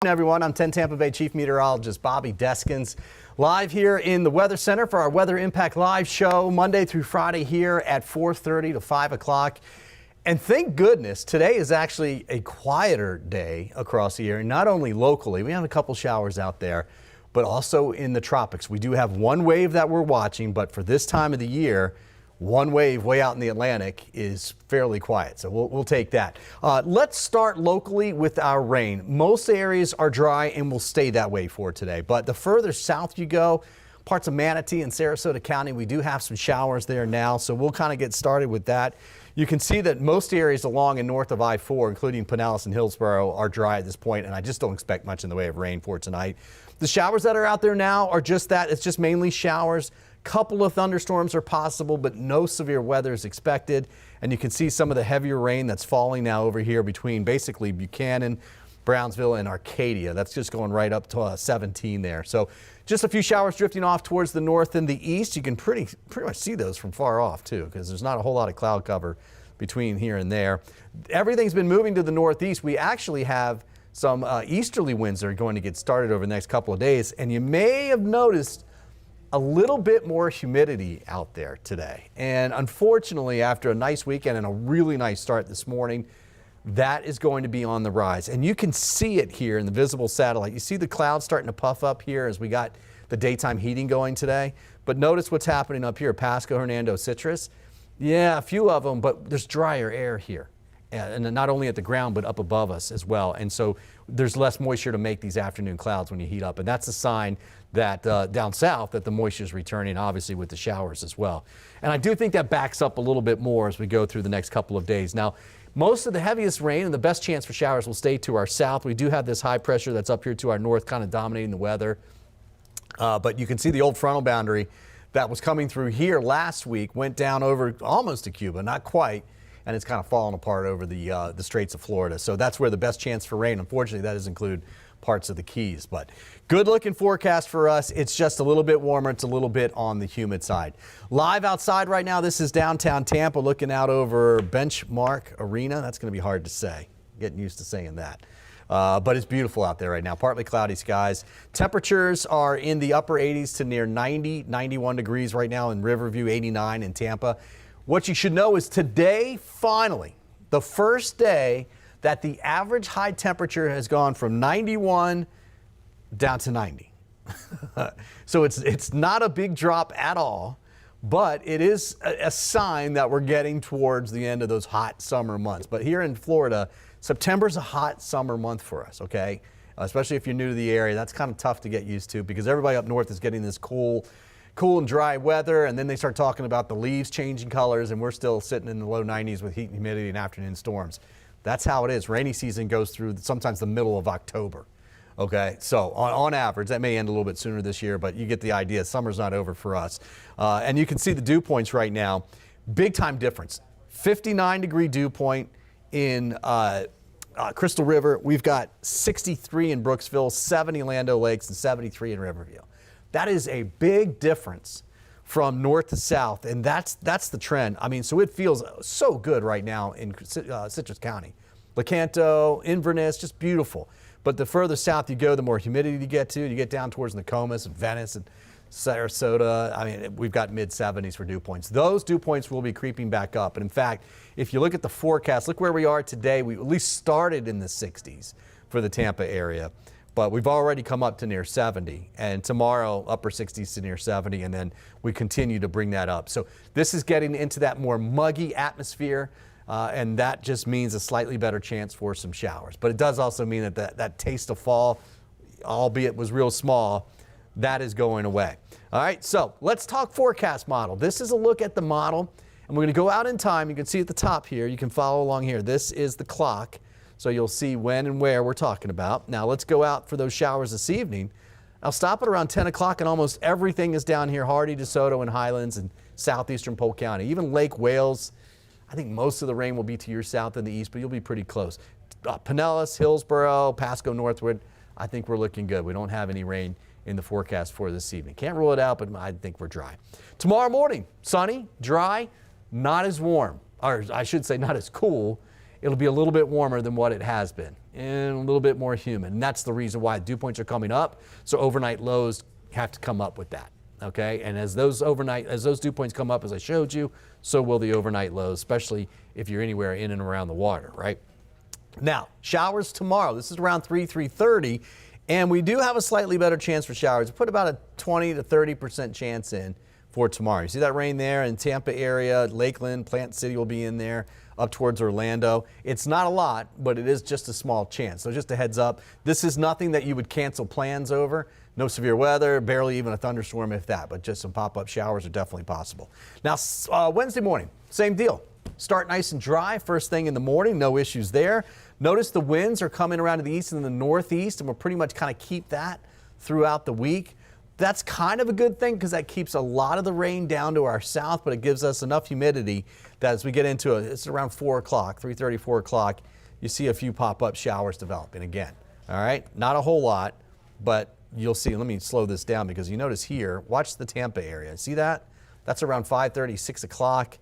Everyone, I'm 10 Tampa Bay Chief Meteorologist Bobby Deskins, live here in the Weather Center for our Weather Impact Live show, Monday through Friday here at 4:30 to 5 o'clock. And thank goodness today is actually a quieter day across the area, not only locally, we have a couple showers out there, but also in the tropics. We do have one wave that we're watching, but for this time of the year, one wave way out in the Atlantic is fairly quiet, so we'll take that. Let's start locally with our rain. Most areas are dry and will stay that way for today, but the further south you go, parts of Manatee and Sarasota County, we do have some showers there now, so we'll kind of get started with that. You can see that most areas along and north of I-4, including Pinellas and Hillsborough, are dry at this point, and I just don't expect much in the way of rain for tonight. The showers that are out there now are just that. It's just mainly showers. Couple of thunderstorms are possible, but no severe weather is expected. And you can see some of the heavier rain that's falling now over here between basically Buchanan, Brownsville, and Arcadia. That's just going right up to 17 there. So just a few showers drifting off towards the north and the east. You can pretty much see those from far off too, because there's not a whole lot of cloud cover between here and there. Everything's been moving to the northeast. We actually have some easterly winds that are going to get started over the next couple of days. And you may have noticed a little bit more humidity out there today. And unfortunately, after a nice weekend and a really nice start this morning, that is going to be on the rise. And you can see it here in the visible satellite. You see the clouds starting to puff up here as we got the daytime heating going today. But notice what's happening up here, Pasco, Hernando, Citrus. Yeah, a few of them, but there's drier air here. And not only at the ground, but up above us as well. And so there's less moisture to make these afternoon clouds when you heat up. And that's a sign that down south that the moisture is returning, obviously with the showers as well. And I do think that backs up a little bit more as we go through the next couple of days. Now, most of the heaviest rain and the best chance for showers will stay to our south. We do have this high pressure that's up here to our north, kind of dominating the weather. But you can see the old frontal boundary that was coming through here last week went down over almost to Cuba, not quite. And it's kind of fallen apart over the Straits of Florida. So that's where the best chance for rain. Unfortunately, that does include parts of the Keys. But good looking forecast for us. It's just a little bit warmer. It's a little bit on the humid side. Live outside right now, this is downtown Tampa, looking out over Benchmark Arena. That's going to be hard to say. Getting used to saying that. But it's beautiful out there right now. Partly cloudy skies. Temperatures are in the upper 80s to near 90, 91 degrees right now in Riverview, 89 in Tampa. What you should know is today, finally, the first day that the average high temperature has gone from 91 down to 90. So it's not a big drop at all, but it is a sign that we're getting towards the end of those hot summer months. But here in Florida, September's a hot summer month for us, okay? Especially if you're new to the area, that's kind of tough to get used to because everybody up north is getting this cool and dry weather, and then they start talking about the leaves changing colors, and we're still sitting in the low 90s with heat and humidity and afternoon storms. That's how it is. Rainy season goes through sometimes the middle of October. Okay, so on average, that may end a little bit sooner this year, but you get the idea. Summer's not over for us. And you can see the dew points right now. Big time difference. 59-degree dew point in Crystal River. We've got 63 in Brooksville, 70 Land O'Lakes, and 73 in Riverview. That is a big difference from north to south, and that's the trend. I mean, so it feels so good right now in Citrus County. Lecanto, Inverness, just beautiful. But the further south you go, the more humidity you get to. You get down towards Nokomis and Venice and Sarasota. I mean, we've got mid-70s for dew points. Those dew points will be creeping back up. And in fact, if you look at the forecast, look where we are today. We at least started in the 60s for the Tampa area. But we've already come up to near 70, and tomorrow upper 60s to near 70, and then we continue to bring that up. So this is getting into that more muggy atmosphere, and that just means a slightly better chance for some showers. But it does also mean that taste of fall, albeit was real small, that is going away. All right, so let's talk forecast model. This is a look at the model, and we're going to go out in time. You can see at the top here, you can follow along here. This is the clock. So you'll see when and where we're talking about. Now let's go out for those showers this evening. I'll stop at around 10 o'clock and almost everything is down here, Hardy, DeSoto, and Highlands and southeastern Polk County. Even Lake Wales, I think most of the rain will be to your south and the east, but you'll be pretty close. Pinellas, Hillsborough, Pasco, Northwood, I think we're looking good. We don't have any rain in the forecast for this evening. Can't rule it out, but I think we're dry. Tomorrow morning, sunny, dry, not as warm, or I should say not as cool. It'll be a little bit warmer than what it has been. and a little bit more humid. And that's the reason why dew points are coming up. So overnight lows have to come up with that. Okay, and as those dew points come up, as I showed you, so will the overnight lows, especially if you're anywhere in and around the water, right? Now, showers tomorrow. This is around 3:30, and we do have a slightly better chance for showers. We put about a 20 to 30% chance in for tomorrow. You see that rain there in Tampa area, Lakeland, Plant City will be in there, up towards Orlando. It's not a lot, but it is just a small chance. So just a heads up, this is nothing that you would cancel plans over. No severe weather, barely even a thunderstorm if that, but just some pop-up showers are definitely possible. Now, Wednesday morning, same deal. Start nice and dry first thing in the morning, no issues there. Notice the winds are coming around to the east and the northeast, and we'll pretty much kind of keep that throughout the week. That's kind of a good thing because that keeps a lot of the rain down to our south, but it gives us enough humidity that as we get into it, it's around 4 o'clock, 3:30, 4 o'clock, you see a few pop-up showers developing again. All right, not a whole lot, but you'll see. Let me slow this down because you notice here, watch the Tampa area. See that? That's around 5:30, 6 o'clock.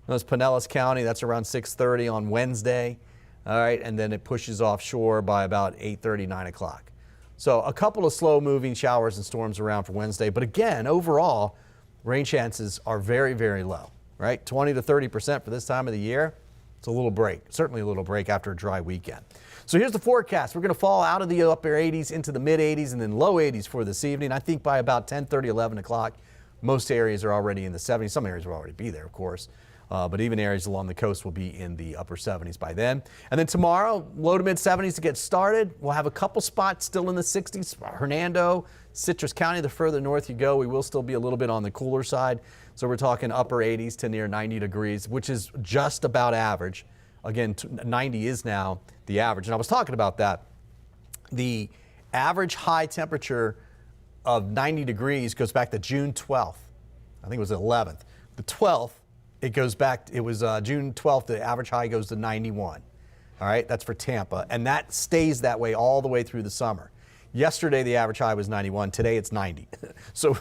Notice Pinellas County, that's around 6:30 on Wednesday. All right, and then it pushes offshore by about 8:30, 9 o'clock. So a couple of slow-moving showers and storms around for Wednesday. But again, overall, rain chances are very, very low, right? 20 to 30% for this time of the year. It's a little break, certainly a little break after a dry weekend. So here's the forecast. We're going to fall out of the upper 80s into the mid 80s and then low 80s for this evening. I think by about 10:30, 11 o'clock, most areas are already in the 70s. Some areas will already be there, of course. But even areas along the coast will be in the upper 70s by then. And then tomorrow, low to mid 70s to get started. We'll have a couple spots still in the 60s. Hernando, Citrus County, the further north you go, we will still be a little bit on the cooler side. So we're talking upper 80s to near 90 degrees, which is just about average. Again, 90 is now the average. And I was talking about that. The average high temperature of 90 degrees goes back to June 12th. I think it was the 11th. The 12th, it goes back, it was June 12th, the average high goes to 91. All right, that's for Tampa. And that stays that way all the way through the summer. Yesterday, the average high was 91. Today, it's 90. So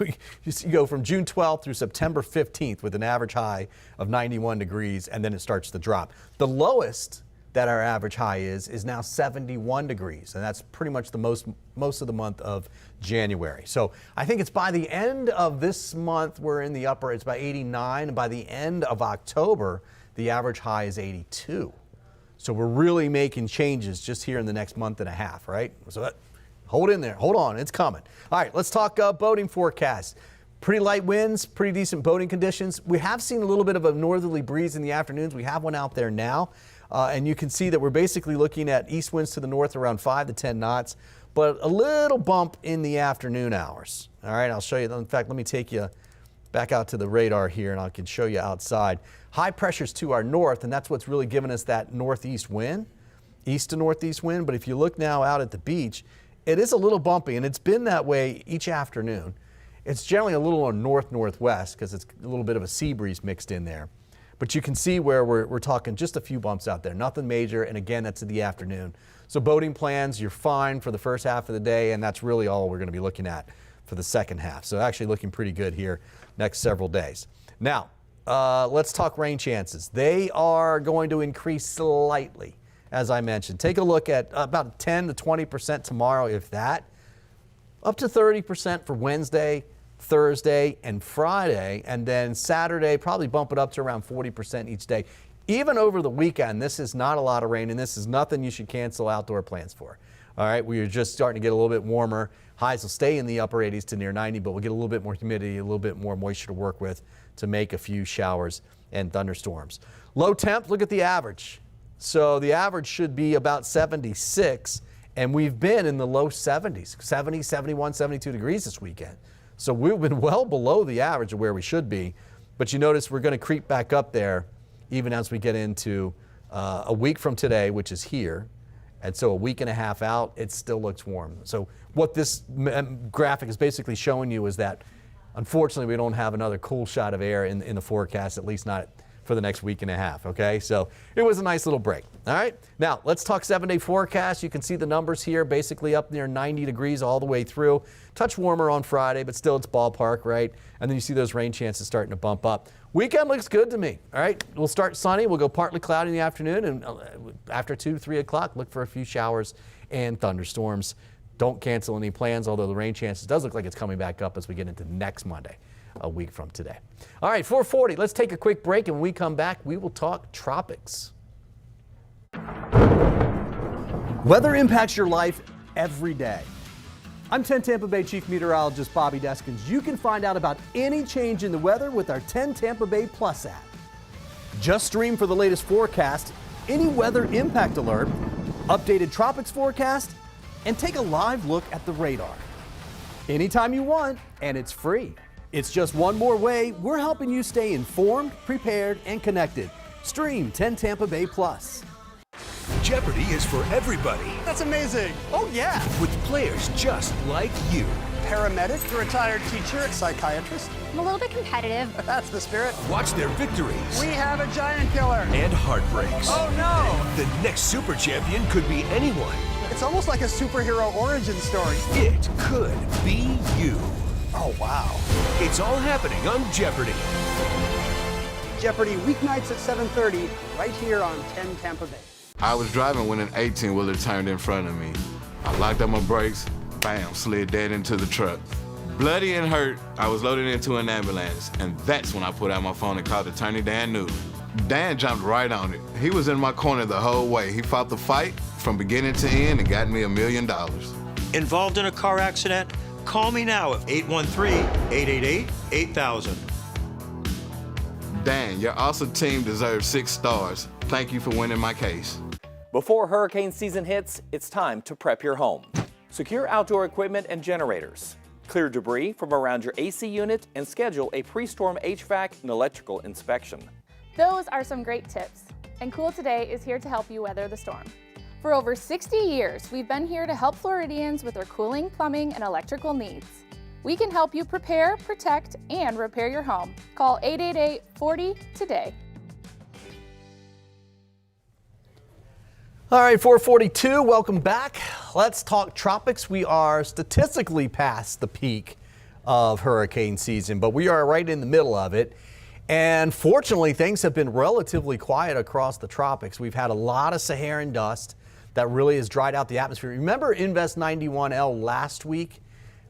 you go from June 12th through September 15th with an average high of 91 degrees, and then it starts to drop. The lowest that our average high is now 71 degrees, and that's pretty much the most of the month of January. So I think it's by the end of this month, we're in the upper, it's about 89, and by the end of October, the average high is 82. So we're really making changes just here in the next month and a half, right? So hold in there, hold on, it's coming. All right, let's talk boating forecast. Pretty light winds, pretty decent boating conditions. We have seen a little bit of a northerly breeze in the afternoons. We have one out there now. And you can see that we're basically looking at east winds to the north around 5 to 10 knots, but a little bump in the afternoon hours. All right, I'll show you. In fact, let me take you back out to the radar here and I can show you outside. High pressures to our north, and that's what's really giving us that northeast wind, east to northeast wind. But if you look now out at the beach, it is a little bumpy, and it's been that way each afternoon. It's generally a little on north-northwest because it's a little bit of a sea breeze mixed in there. But you can see where we're talking just a few bumps out there, nothing major, and again, that's in the afternoon. So boating plans, you're fine for the first half of the day, and that's really all we're going to be looking at for the second half. So actually looking pretty good here next several days. Now, let's talk rain chances. They are going to increase slightly, as I mentioned. Take a look at about 10 to 20% tomorrow, if that. Up to 30% for Wednesday, Thursday, and Friday, and then Saturday, probably bump it up to around 40% each day. Even over the weekend, this is not a lot of rain, and this is nothing you should cancel outdoor plans for. All right, we are just starting to get a little bit warmer. Highs will stay in the upper 80s to near 90, but we'll get a little bit more humidity, a little bit more moisture to work with to make a few showers and thunderstorms. Low temp, look at the average. So the average should be about 76, and we've been in the low 70s, 70, 71, 72 degrees this weekend. So we've been well below the average of where we should be, but you notice we're going to creep back up there even as we get into a week from today, which is here. And so a week and a half out, it still looks warm. So what this graphic is basically showing you is that, unfortunately, we don't have another cool shot of air in the forecast, at least not for the next week and a half, okay? So it was a nice little break, all right? Now, let's talk 7-day forecast. You can see the numbers here, basically up near 90 degrees all the way through. Touch warmer on Friday, but still it's ballpark, right? And then you see those rain chances starting to bump up. Weekend looks good to me, all right? We'll start sunny. We'll go partly cloudy in the afternoon, and after 2 to 3 o'clock, look for a few showers and thunderstorms. Don't cancel any plans, although the rain chances does look like it's coming back up as we get into next Monday, a week from today. All right, 4:40. Let's take a quick break, and when we come back, we will talk tropics. Weather impacts your life every day. I'm 10 Tampa Bay Chief Meteorologist Bobby Deskins. You can find out about any change in the weather with our 10 Tampa Bay Plus app. Just stream for the latest forecast, any weather impact alert, updated tropics forecast, and take a live look at the radar. Anytime you want, and it's free. It's just one more way we're helping you stay informed, prepared, and connected. Stream 10 Tampa Bay Plus. Jeopardy is for everybody. That's amazing. Oh, yeah. With players just like you. Paramedic, retired teacher, psychiatrist. I'm a little bit competitive. That's the spirit. Watch their victories. We have a giant killer. And heartbreaks. Oh, no. The next super champion could be anyone. It's almost like a superhero origin story. It could be you. Oh, wow. It's all happening on Jeopardy! Jeopardy weeknights at 7:30, right here on 10 Tampa Bay. I was driving when an 18-wheeler turned in front of me. I locked up my brakes, bam, slid dead into the truck. Bloody and hurt, I was loaded into an ambulance, and that's when I put out my phone and called attorney Dan Newton. Dan jumped right on it. He was in my corner the whole way. He fought the fight from beginning to end and got me $1 million. Involved in a car accident? Call me now at 813-888-8000. Dan, your awesome team deserves 6 stars. Thank you for winning my case. Before hurricane season hits, it's time to prep your home. Secure outdoor equipment and generators. Clear debris from around your AC unit and schedule a pre-storm HVAC and electrical inspection. Those are some great tips. And Cool Today is here to help you weather the storm. For over 60 years, we've been here to help Floridians with their cooling, plumbing, and electrical needs. We can help you prepare, protect, and repair your home. Call 888-40 All right, 442, welcome back. Let's talk tropics. We are statistically past the peak of hurricane season, but we are right in the middle of it. And fortunately, things have been relatively quiet across the tropics. We've had a lot of Saharan dust that really has dried out the atmosphere. Remember Invest 91L last week?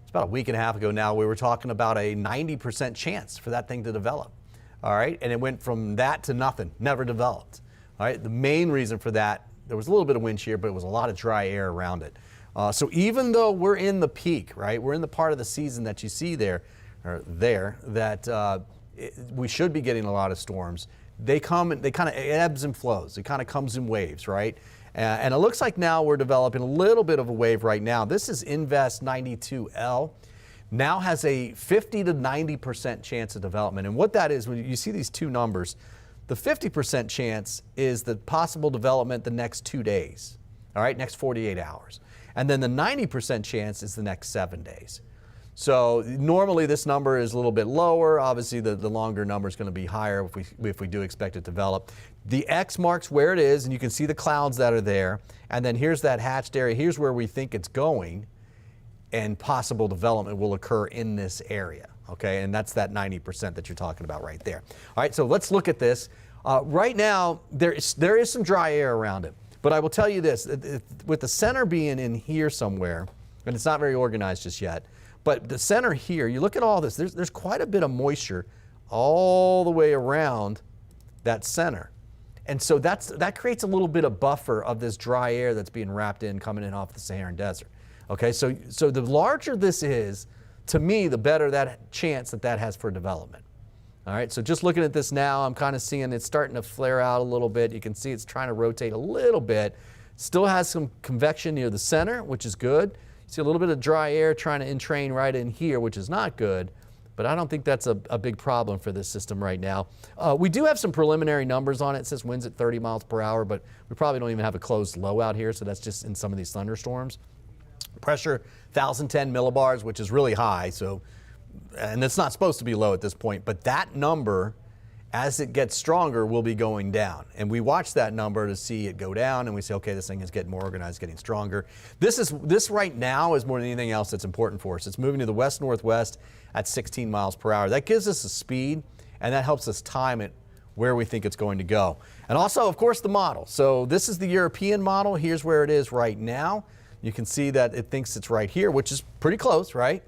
It's about a week and a half ago now. We were talking about a 90% chance for that thing to develop. All right, and it went from that to nothing, never developed. All right, the main reason for that, there was a little bit of wind shear, but it was a lot of dry air around it. So even though we're in the peak, right, we're in the part of the season that you see there, that we should be getting a lot of storms. They come, they kind of ebbs and flows. It kind of comes in waves, right? And it looks like now we're developing a little bit of a wave right now. This is Invest 92L. Now has a 50 to 90% chance of development. And what that is, when you see these two numbers, the 50% chance is the possible development the next 2 days, all right, next 48 hours. And then the 90% chance is the next 7 days. So normally this number is a little bit lower. Obviously the longer number is going to be higher if we do expect it to develop. The X marks where it is, and you can see the clouds that are there. And then here's that hatched area. Here's where we think it's going, and possible development will occur in this area. Okay, and that's that 90% that you're talking about right there. All right, so let's look at this. Right now, there is some dry air around it. But I will tell you this, with the center being in here somewhere, and it's not very organized just yet, but the center here, you look at all this, there's quite a bit of moisture all the way around that center. And so that creates a little bit of buffer of this dry air that's being wrapped in, coming in off the Saharan desert. Okay, so the larger this is, to me, the better that chance that has for development. All right, so just looking at this now, I'm kind of seeing it's starting to flare out a little bit. You can see it's trying to rotate a little bit. Still has some convection near the center, which is good. You see a little bit of dry air trying to entrain right in here, which is not good. But I don't think that's a big problem for this system right now. We do have some preliminary numbers on it. It says winds at 30 miles per hour, but we probably don't even have a closed low out here, so that's just in some of these thunderstorms. Pressure, 1,010 millibars, which is really high, so, and it's not supposed to be low at this point, but that number as it gets stronger, will be going down. And we watch that number to see it go down, and we say, okay, this thing is getting more organized, getting stronger. This right now is more than anything else that's important for us. It's moving to the west-northwest at 16 miles per hour. That gives us a speed, and that helps us time it where we think it's going to go. And also, of course, the model. So this is the European model. Here's where it is right now. You can see that it thinks it's right here, which is pretty close, right?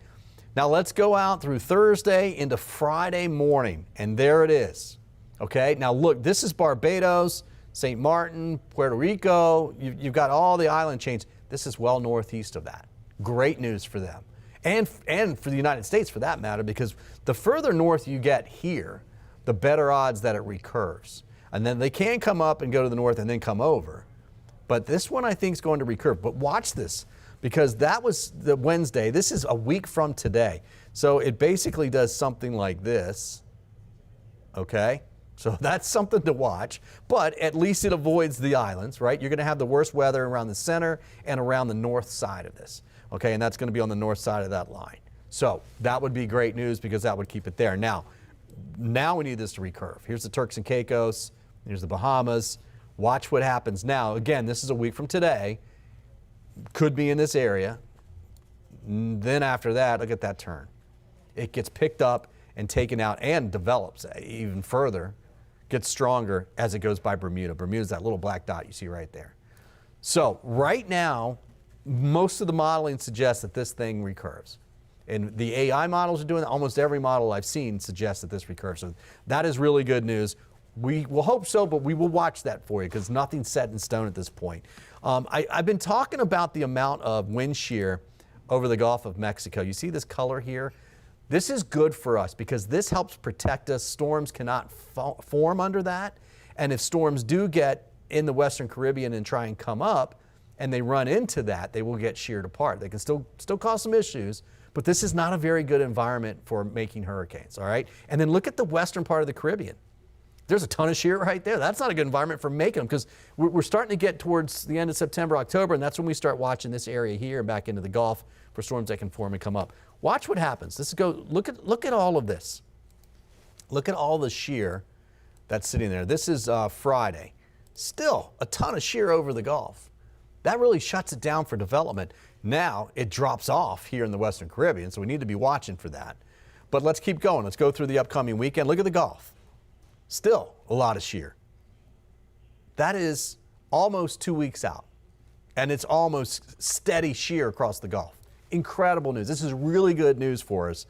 Now let's go out through Thursday into Friday morning, and there it is. Okay, now look, this is Barbados, St. Martin, Puerto Rico. You've got all the island chains. This is well northeast of that. Great news for them, and for the United States for that matter, because the further north you get here, the better odds that it recurves. And then they can come up and go to the north and then come over. But this one I think is going to recurve. But watch this, because that was the Wednesday. This is a week from today. So it basically does something like this, okay? So that's something to watch, but at least it avoids the islands, right? You're going to have the worst weather around the center and around the north side of this, okay? And that's going to be on the north side of that line. So that would be great news because that would keep it there. Now we need this to recurve. Here's the Turks and Caicos. Here's the Bahamas. Watch what happens now. Again, this is a week from today. Could be in this area. Then after that, look at that turn. It gets picked up and taken out and develops even further, gets stronger as it goes by Bermuda. Bermuda's that little black dot you see right there. So right now, most of the modeling suggests that this thing recurves. And the AI models are doing that. Almost every model I've seen suggests that this recurves. So that is really good news. We will hope so, but we will watch that for you because nothing's set in stone at this point. I've been talking about the amount of wind shear over the Gulf of Mexico. You see this color here? This is good for us because this helps protect us. Storms cannot form under that. And if storms do get in the Western Caribbean and try and come up and they run into that, they will get sheared apart. They can still cause some issues, but this is not a very good environment for making hurricanes, all right? And then look at the western part of the Caribbean. There's a ton of shear right there. That's not a good environment for making them because we're starting to get towards the end of September, October, and that's when we start watching this area here and back into the Gulf for storms that can form and come up. Watch what happens. Look at all of this. Look at all the shear that's sitting there. This is Friday. Still a ton of shear over the Gulf. That really shuts it down for development. Now it drops off here in the Western Caribbean, so we need to be watching for that. But let's keep going. Let's go through the upcoming weekend. Look at the Gulf. Still a lot of shear. That is almost 2 weeks out, and it's almost steady shear across the Gulf. Incredible news. This is really good news for us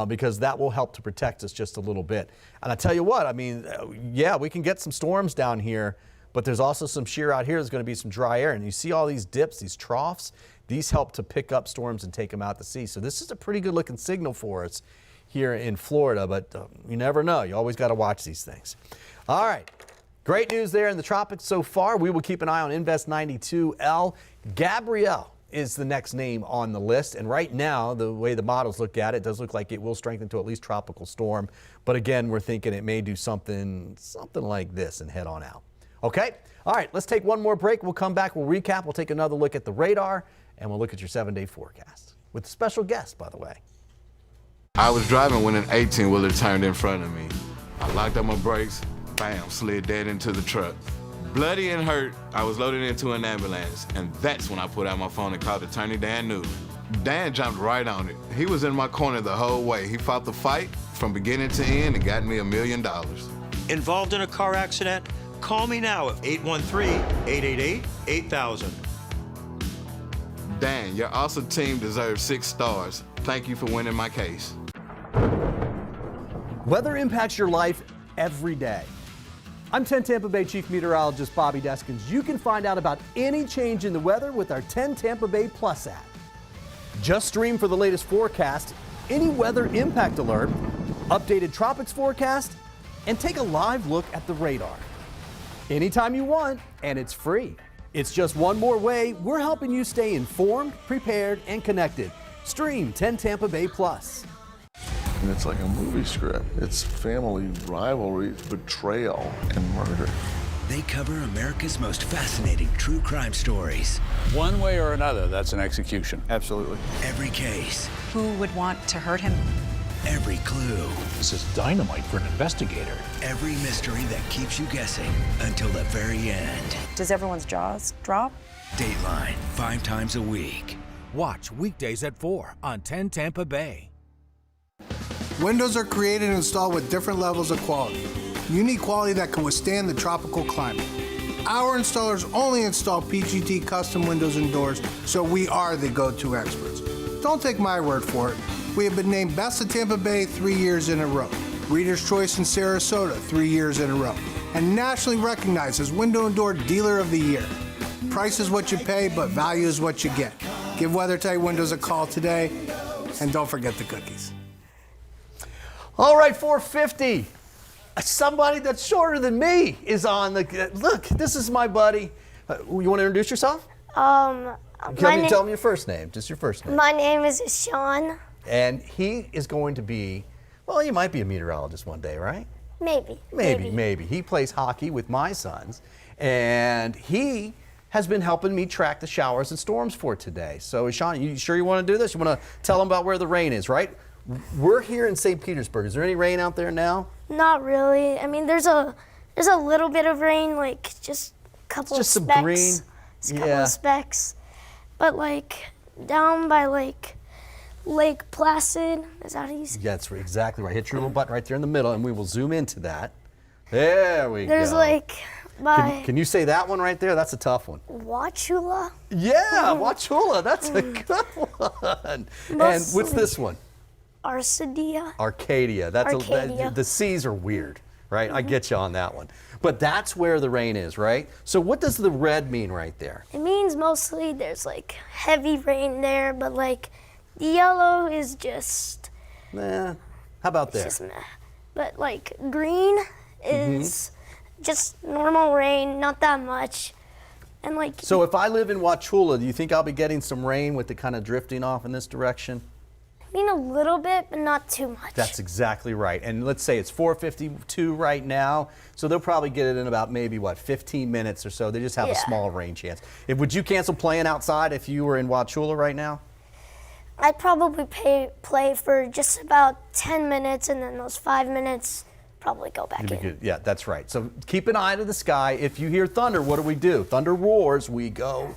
because that will help to protect us just a little bit. And I tell you what, I mean, yeah, we can get some storms down here, but there's also some shear out here. There's going to be some dry air, and you see all these dips, these troughs. These help to pick up storms and take them out to sea. So this is a pretty good looking signal for us here in Florida, but you never know. You always got to watch these things. All right, great news there in the tropics so far. We will keep an eye on Invest 92L. Gabrielle is the next name on the list, and right now, the way the models look at it, does look like it will strengthen to at least tropical storm. But again, we're thinking it may do something like this and head on out. Okay, all right, let's take one more break. We'll come back, we'll recap, we'll take another look at the radar, and we'll look at your 7-day forecast with a special guest, by the way. I was driving when an 18-wheeler turned in front of me. I locked up my brakes, bam, slid dead into the truck. Bloody and hurt, I was loaded into an ambulance, and that's when I put out my phone and called attorney Dan Newton. Dan jumped right on it. He was in my corner the whole way. He fought the fight from beginning to end and got me $1 million. Involved in a car accident? Call me now at 813-888-8000. Dan, your awesome team deserves 6 stars. Thank you for winning my case. Weather impacts your life every day. I'm 10 Tampa Bay Chief Meteorologist Bobby Deskins. You can find out about any change in the weather with our 10 Tampa Bay Plus app. Just stream for the latest forecast, any weather impact alert, updated tropics forecast, and take a live look at the radar. Anytime you want, and it's free. It's just one more way we're helping you stay informed, prepared, and connected. Stream 10 Tampa Bay Plus. And it's like a movie script. It's family rivalry, betrayal, and murder. They cover America's most fascinating true crime stories. One way or another, that's an execution. Absolutely. Every case. Who would want to hurt him? Every clue. This is dynamite for an investigator. Every mystery that keeps you guessing until the very end. Does everyone's jaws drop? Dateline, 5 times a week. Watch weekdays at 4 on 10 Tampa Bay. Windows are created and installed with different levels of quality. You need quality that can withstand the tropical climate. Our installers only install PGT custom windows and doors, so we are the go-to experts. Don't take my word for it. We have been named Best of Tampa Bay 3 years in a row, Reader's Choice in Sarasota 3 years in a row, and nationally recognized as Window and Door Dealer of the Year. Price is what you pay, but value is what you get. Give WeatherTight Windows a call today, and don't forget the cookies. All right, 450. Somebody that's shorter than me is on the. Look, this is my buddy. You want to introduce yourself? Tell me your first name. Just your first name. My name is Sean. And he is going to be. Well, you might be a meteorologist one day, right? Maybe. He plays hockey with my sons, and he has been helping me track the showers and storms for today. So, Sean, you sure you want to do this? You want to tell them about where the rain is, right? We're here in St. Petersburg. Is there any rain out there now? Not really. I mean, there's a little bit of rain, like just a couple of specks. Just some green. Just a couple of specks. But like down by like Lake Placid, is that how you say it? Yeah, that's exactly right. Hit your little button right there in the middle, and we will zoom into that. There we go. There's like by. Can you say that one right there? That's a tough one. Wauchula? Yeah, Wauchula. That's a good one. And what's this one? Arcadia. That's Arcadia. The C's are weird, right? I get you on that one. But that's where the rain is, right? So what does the red mean right there? It means mostly there's like heavy rain there, but like the yellow is just. Nah. How about there? Just meh. But like green is just normal rain, not that much. And like. So if I live in Wauchula, do you think I'll be getting some rain with it kind of drifting off in this direction? I mean, a little bit, but not too much. That's exactly right. And let's say it's 4:52 right now, so they'll probably get it in about maybe, 15 minutes or so. They just have a small rain chance. Would you cancel playing outside if you were in Wauchula right now? I'd probably play for just about 10 minutes, and then those 5 minutes, probably go back in. Yeah, that's right. So keep an eye to the sky. If you hear thunder, what do? Thunder roars, we go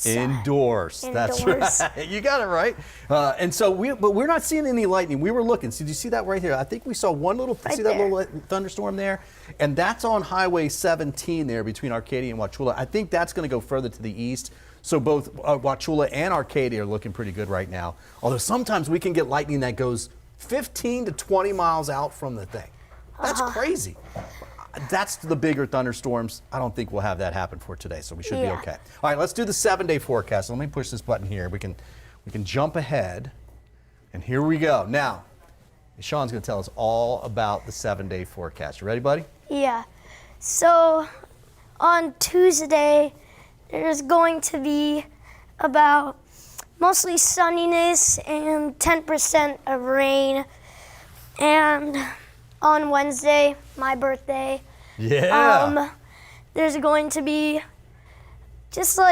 indoors. That's right. You got it right. And so we're not seeing any lightning. We were looking. So, did you see that right here? I think we saw one little. See that little thunderstorm there? And that's on Highway 17 there between Arcadia and Wauchula. I think that's going to go further to the east. So both Wauchula and Arcadia are looking pretty good right now. Although sometimes we can get lightning that goes 15 to 20 miles out from the thing. That's crazy. That's the bigger thunderstorms. I don't think we'll have that happen for today, so we should be okay. All right, let's do the 7-day forecast. Let me push this button here. We can jump ahead, and here we go. Now, Sean's going to tell us all about the 7-day forecast. You ready, buddy? Yeah. So on Tuesday, there's going to be about mostly sunniness and 10% of rain. And on Wednesday, my birthday, there's going to be just like